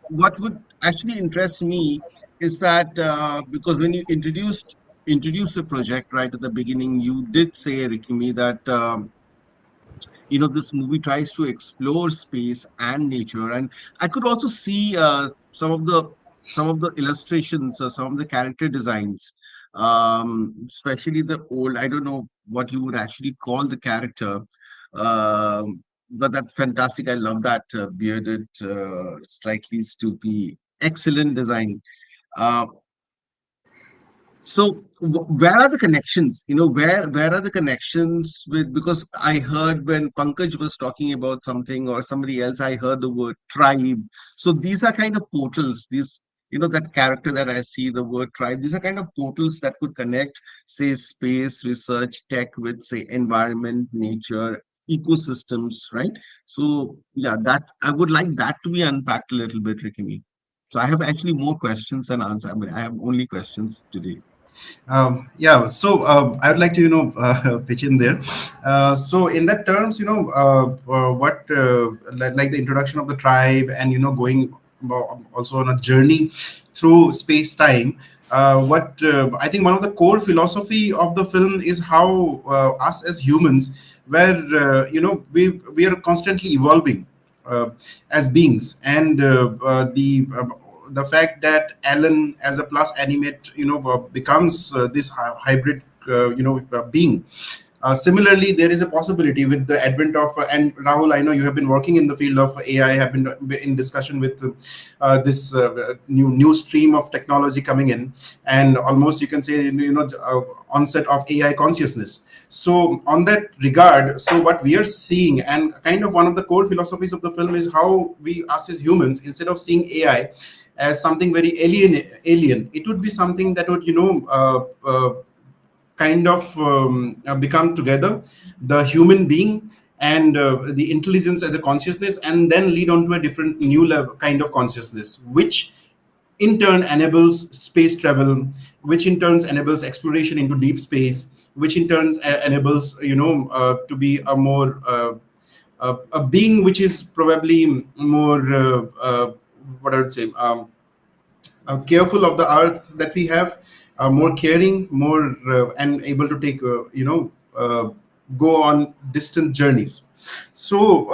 would actually interest me is that because when you introduce a project right at the beginning, you did say, Rikimi, that this movie tries to explore space and nature, and I could also see some of the illustrations, some of the character designs, especially the old, I don't know what you would actually call the character, but that's fantastic. I love that bearded, slightly stoopy, excellent design. uh, so where are the connections? Where are the connections with? Because I heard when Pankaj was talking about something or somebody else, I heard the word tribe. So these are kind of portals. That character that I see, the word tribe. These are kind of portals that could connect, say, space, research, tech with, say, environment, nature, ecosystems, right? So yeah, that I would like that to be unpacked a little bit, Rikimi. So I have actually more questions than answers. I mean, I have only questions today. Yeah, so I would like to pitch in there. So in that terms, what like the introduction of the tribe, and going also on a journey through space time. What I think one of the core philosophy of the film is how us as humans, where we are constantly evolving uh, as beings, and the fact that Alan as a plus animate becomes this hybrid being. Similarly, there is a possibility with the advent of and Rahul, I know you have been working in the field of AI, have been in discussion with this new stream of technology coming in, and almost you can say onset of AI consciousness. So on that regard, so what we are seeing, and kind of one of the core philosophies of the film, is how we, us as humans, instead of seeing AI as something very alien, it would be something that would kind of become together, the human being and the intelligence as a consciousness, and then lead on to a different new level kind of consciousness, which in turn enables space travel, which in turn enables exploration into deep space, which in turn enables to be a more a being which is probably more what I would say, careful of the earth that we have, more caring, more and able to take go on distant journeys. So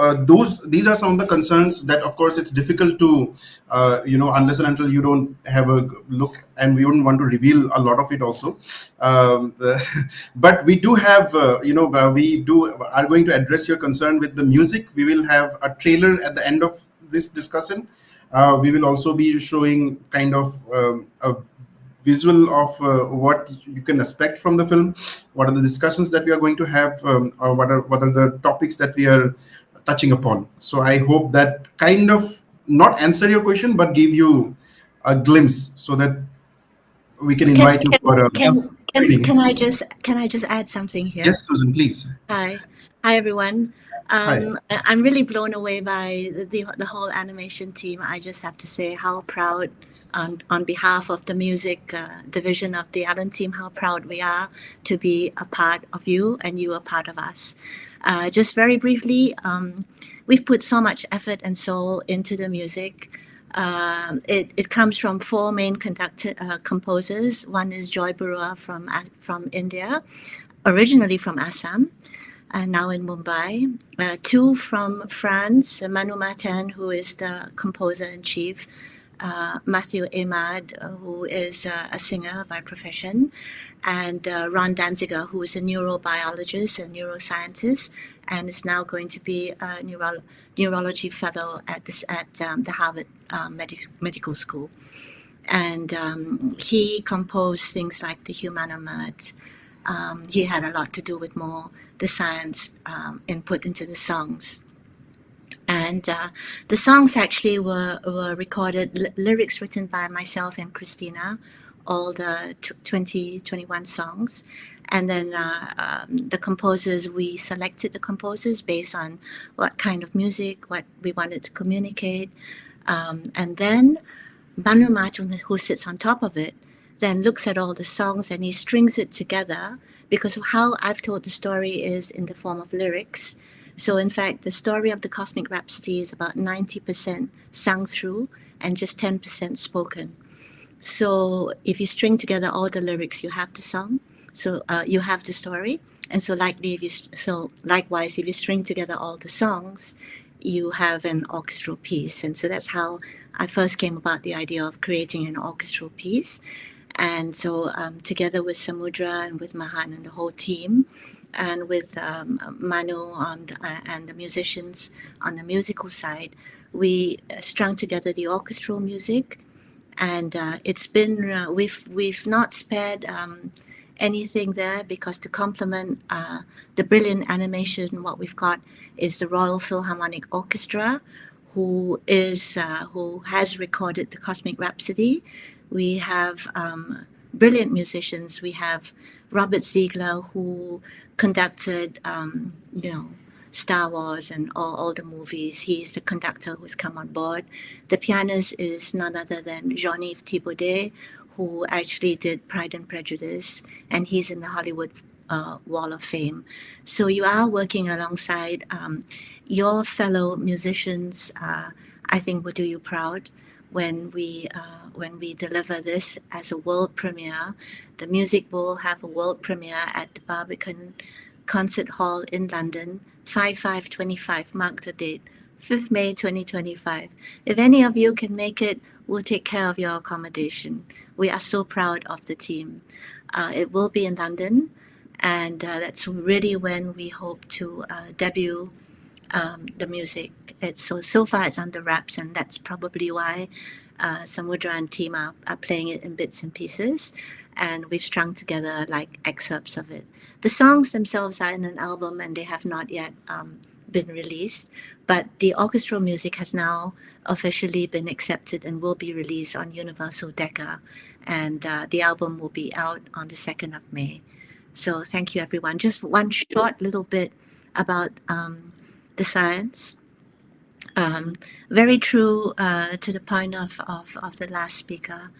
these are some of the concerns that, of course, it's difficult to unless and until you don't have a look, and we wouldn't want to reveal a lot of it also. But we do have we do are going to address your concern with the music. We will have a trailer at the end of this discussion. We will also be showing kind of a visual of what you can expect from the film, what are the discussions that we are going to have, or what are the topics that we are touching upon. So I hope that kind of not answer your question, but give you a glimpse so that we can Can invite you can for a Yeah. screening. can I just add something here? Yes, Susan, please. Hi, hi everyone. Hi. I'm really blown away by the whole animation team. I just have to say how proud, on behalf of the music division of the Allen team, how proud we are to be a part of you and you are part of us. Just very briefly, we've put so much effort and soul into the music. It comes from four main composers. One is Joy Barua from India, originally from Assam, now in Mumbai. Two from France, Manu Martin, who is the composer in chief, Matthew Ahmad, who is a singer by profession, and Ron Danziger, who is a neurobiologist and neuroscientist, and is now going to be a neurology fellow at the Harvard Medical School. And he composed things like the Humanomads. He had a lot to do with more the science input into the songs. And the songs actually were recorded, lyrics written by myself and Christina, all the 21 songs. And then the composers, we selected the composers based on what kind of music, what we wanted to communicate. And then Banu Matun, who sits on top of it, then looks at all the songs and he strings it together, because how I've told the story is in the form of lyrics. So in fact, the story of the Cosmic Rhapsody is about 90% sung through and just 10% spoken. So if you string together all the lyrics, you have the song. So you have the story. And so likewise, if you string together all the songs, you have an orchestral piece. And so that's how I first came about the idea of creating an orchestral piece. And so together with Samudra and with Mahan and the whole team, and with Manu and the musicians on the musical side, we strung together the orchestral music. And it's been, we've not spared anything there, because to complement the brilliant animation, what we've got is the Royal Philharmonic Orchestra, who has recorded the Cosmic Rhapsody. We have brilliant musicians. We have Robert Ziegler, who conducted, Star Wars and all the movies. He's the conductor who's come on board. The pianist is none other than Jean-Yves Thibaudet, who actually did Pride and Prejudice, and he's in the Hollywood Wall of Fame. So you are working alongside your fellow musicians. I think will do you proud when we deliver this as a world premiere. The music will have a world premiere at the Barbican Concert Hall in London, 5525, mark the date, 5th May 2025. If any of you can make it, we'll take care of your accommodation. We are so proud of the team. It will be in London, and that's really when we hope to debut the music. So far it's under wraps, and that's probably why Samudra and team are playing it in bits and pieces, and we've strung together like excerpts of it. The songs themselves are in an album and they have not yet been released, but the orchestral music has now officially been accepted and will be released on Universal Decca, and the album will be out on the 2nd of May. So thank you, everyone. Just one short little bit about the science. Very true to the point of the last speaker.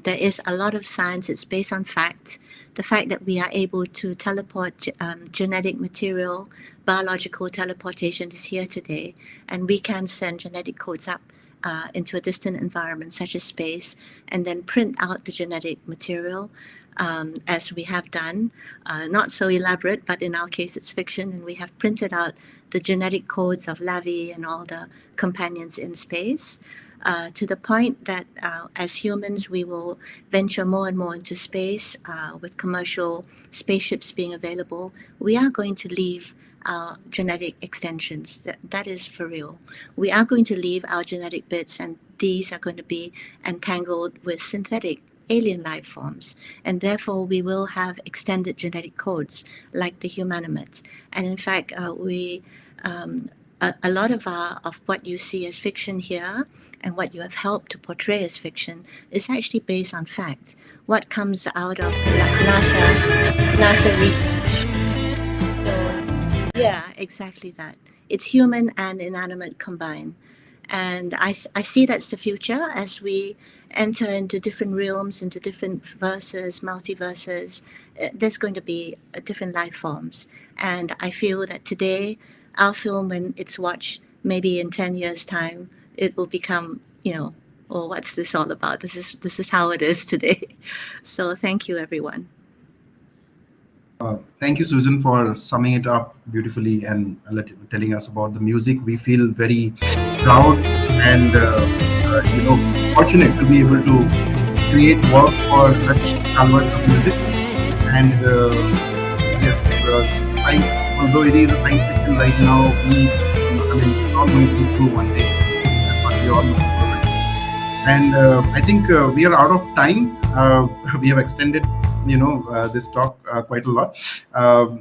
There is a lot of science. It's based on fact. The fact that we are able to teleport genetic material, biological teleportation is here today, and we can send genetic codes up into a distant environment such as space, and then print out the genetic material, as we have done. Not so elaborate, but in our case, it's fiction, and we have printed out the genetic codes of Lavi and all the companions in space. To the point that as humans, we will venture more and more into space with commercial spaceships being available. We are going to leave our genetic extensions. That is for real. We are going to leave our genetic bits, and these are going to be entangled with synthetic alien life forms, and therefore we will have extended genetic codes like the humanimates. And in fact, a lot of what you see as fiction here and what you have helped to portray as fiction is actually based on facts. What comes out of NASA research. So, yeah, exactly that. It's human and inanimate combined. And I see that's the future as we enter into different realms, into different verses, multiverses. There's going to be different life forms. And I feel that today, our film, when it's watched, maybe in 10 years' time, it will become, oh, what's this all about? This is how it is today. So thank you, everyone. Thank you, Susan, for summing it up beautifully and telling us about the music. We feel very proud and fortunate to be able to create work for such calverts of music. And yes, although it is a science fiction right now, it's all going to be true one day. That's what we all look forward to. And I think we are out of time. We have extended this talk quite a lot,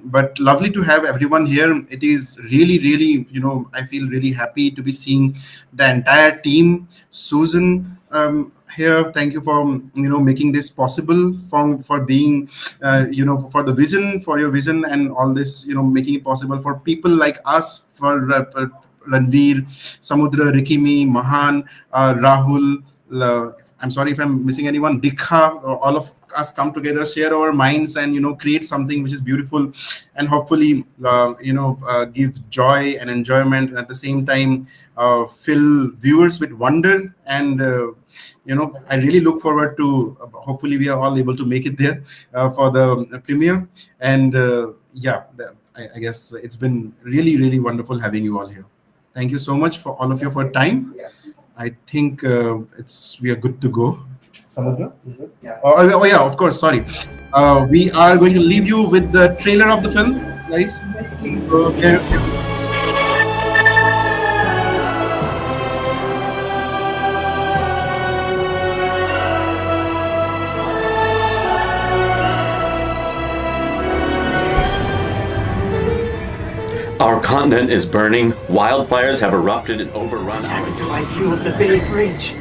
but lovely to have everyone here. It is really I feel really happy to be seeing the entire team. Susan here, thank you for making this possible, for being for the vision, for your vision and all this, making it possible for people like us, for Ranveer, Samudra, Rikimi, Mahan, Rahul, I'm sorry if I'm missing anyone, Dikha, all of us come together, share our minds, and create something which is beautiful, and hopefully give joy and enjoyment, and at the same time fill viewers with wonder. And I really look forward to, hopefully we are all able to make it there for the premiere. And I guess it's been really wonderful having you all here. Thank you so much for all of you for time. I think we are good to go. Samudra, is it? Yeah. Oh yeah, of course. Sorry. We are going to leave you with the trailer of the film, guys. So, Our continent is burning. Wildfires have erupted and overrun our... Until I feel of the Bay Bridge.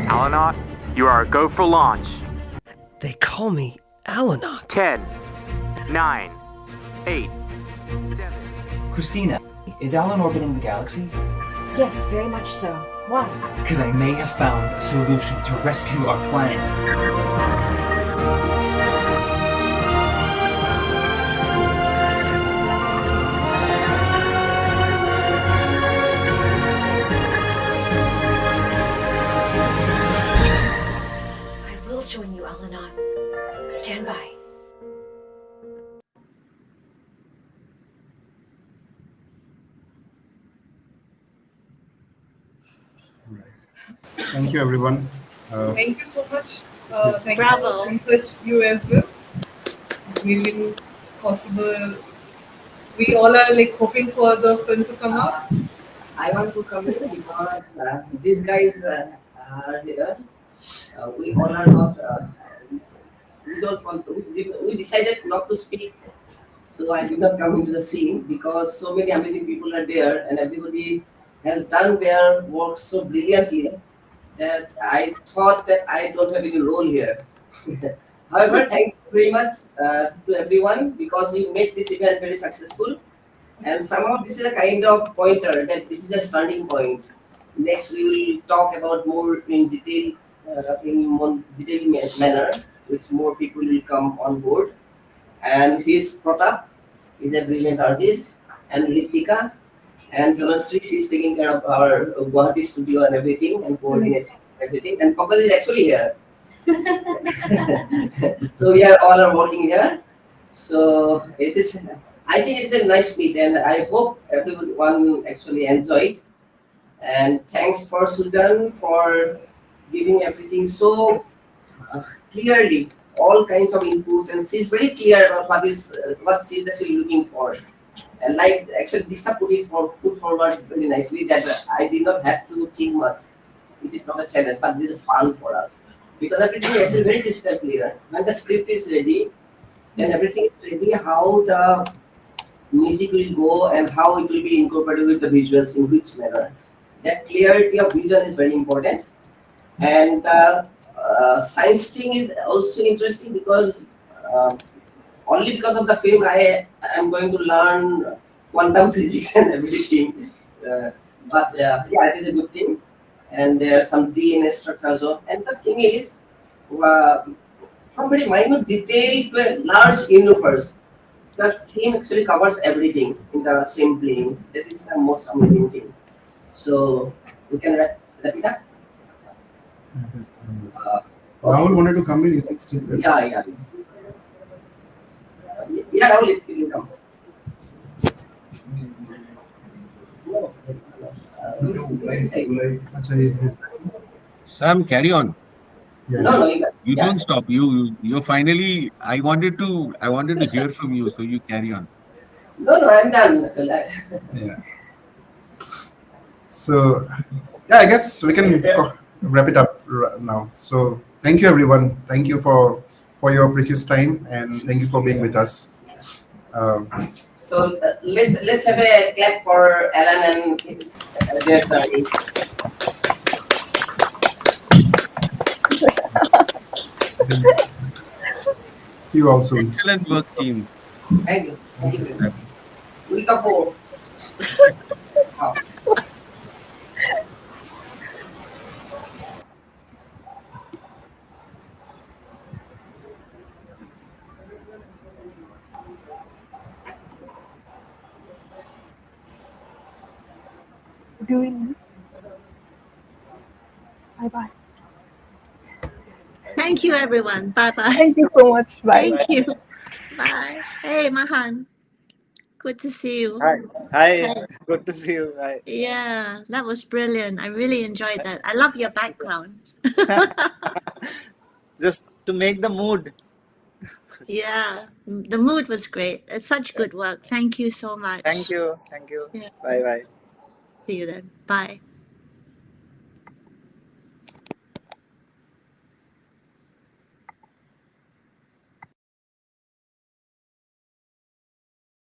Alanaut, you are a go for launch. They call me Alanaut. 10, 9, 8, 7. Christina, is Alan orbiting the galaxy? Yes, very much so. Why? Because I may have found a solution to rescue our planet. Join you, Alanaut. Stand by. Thank you, everyone. Thank you so much. Thank Bravo. you for you as well. Really possible. We all are hoping for the film to come out. I want to come in because these guys are here. We all are not. We don't want to. We decided not to speak, so I did not come into the scene because so many amazing people are there, and everybody has done their work so brilliantly that I thought that I don't have any role here. However, thank you very much to everyone because you made this event very successful, and somehow this is a kind of pointer that this is a starting point. Next, we will talk about more in detail. In more detailed manner, which more people will come on board. And he's Pratap, he's a brilliant artist, and Ritika, And Dhanasri, she's taking care of our Guwahati studio and everything and coordinating everything. And Pankaj is actually here. So we are all are working here. So it is. I think it's a nice meet, and I hope everyone actually enjoyed. And thanks for Sujan for giving everything so clearly, all kinds of inputs, and she's very clear about what she's actually looking for. And like actually Disha put forward very nicely that I did not have to think much. It is not a challenge, but this is fun for us because everything is actually very crystal clear. When the script is ready, then everything is ready. How the music will go and how it will be incorporated with the visuals in which manner. That clarity of vision is very important. And science thing is also interesting because uh, only because of the film I am going to learn quantum physics and everything. Yeah, it is a good thing. And there are some DNA structures also. And the thing is, uh, from very minute detail to a large universe, the theme actually covers everything in the same plane. That is the most amazing thing. So we can wrap it up. Uh, Rahul wanted to come in. Is he still there? yeah. Yeah, Rahul, you can come. No. Acha, he's- Sam, carry on. No, you can. You Yeah. don't stop. You're finally. I wanted to hear from you, so you carry on. No, I'm done. Yeah. So, yeah, I guess we can wrap it up now. So, thank you, everyone. Thank you for your precious time, and thank you for being with us. So let's have a clap for Alan and his their journey. See you all soon. Excellent work, team. Thank you. Thank you very much. We'll talk more. Do we leave? Bye bye. Thank you, everyone. Bye bye. Thank you so much. Bye. Thank you. Bye. Hey, Mahan. Good to see you. Hi. Good to see you. Hi. Yeah, that was brilliant. I really enjoyed that. I love your background. Just to make the mood. Yeah, the mood was great. It's such good work. Thank you so much. Thank you. Yeah. Bye. See you then. Bye.